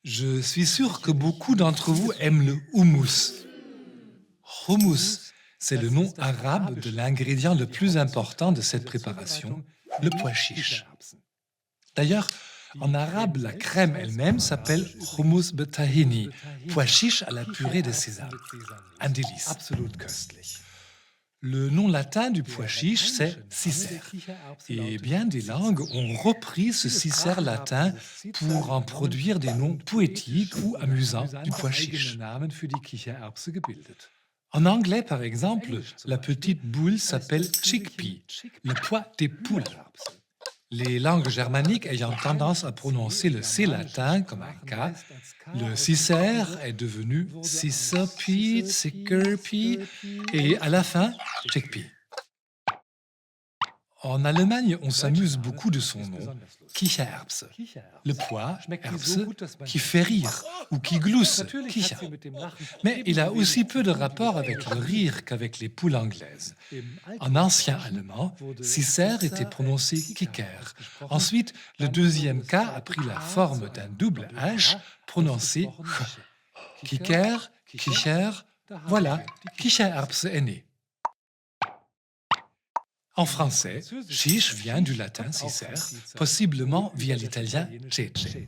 Je suis sûr que beaucoup d'entre vous aiment le houmous. Hummus, c'est le nom arabe de l'ingrédient le plus important de cette préparation, le pois chiche. D'ailleurs, en arabe, la crème elle-même s'appelle hummus betahini, pois chiche à la purée de sésame. Un délice. Le nom latin du pois chiche, c'est cicère. Et bien des langues ont repris ce cicère latin pour en produire des noms poétiques ou amusants du pois chiche. En anglais, par exemple, la petite boule s'appelle chickpea, le pois des poules. Les langues germaniques ayant tendance à prononcer le C latin comme un K, le cicère est devenu cicerpie, cickerpie et à la fin, chickpea. En Allemagne, on s'amuse beaucoup de son nom, Kichererbse, le pois, Erbse, qui fait rire ou qui glousse, Kicher. Mais il a aussi peu de rapport avec le rire qu'avec les poules anglaises. En ancien allemand, Cicère était prononcé Kicker. Ensuite, le deuxième K a pris la forme d'un double H prononcé Ch. Kicker, Kicher, voilà, Kichererbse est né. En français, chiche vient du latin cicère, possiblement via l'italien cece.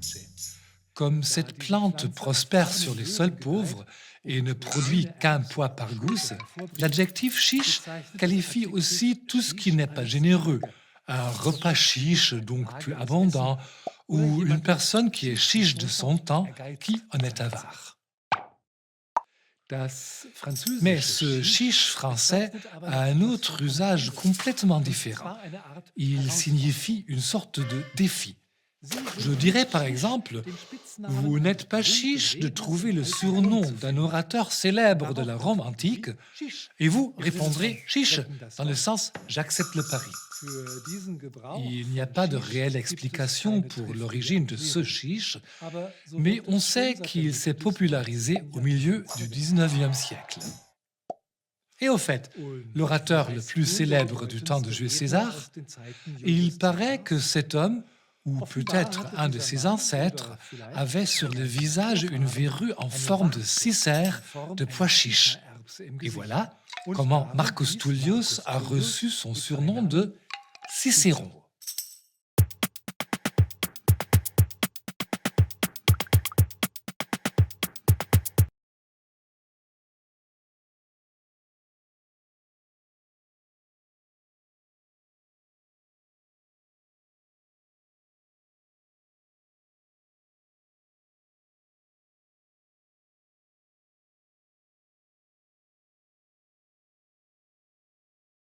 Comme cette plante prospère sur les sols pauvres et ne produit qu'un pois par gousse, l'adjectif chiche qualifie aussi tout ce qui n'est pas généreux. Un repas chiche, donc plus abondant, ou une personne qui est chiche de son temps, qui en est avare. Mais ce chiche français a un autre usage complètement différent. Il signifie une sorte de défi. Je dirais par exemple, vous n'êtes pas chiche de trouver le surnom d'un orateur célèbre de la Rome antique, et vous répondrez chiche, dans le sens j'accepte le pari. Il n'y a pas de réelle explication pour l'origine de ce chiche, mais on sait qu'il s'est popularisé au milieu du 19e siècle. Et au fait, l'orateur le plus célèbre du temps de Jules César, il paraît que cet homme, ou peut-être un de ses ancêtres, avait sur le visage une verrue en forme de cicère de pois chiche. Et voilà comment Marcus Tullius a reçu son surnom de Cicéron.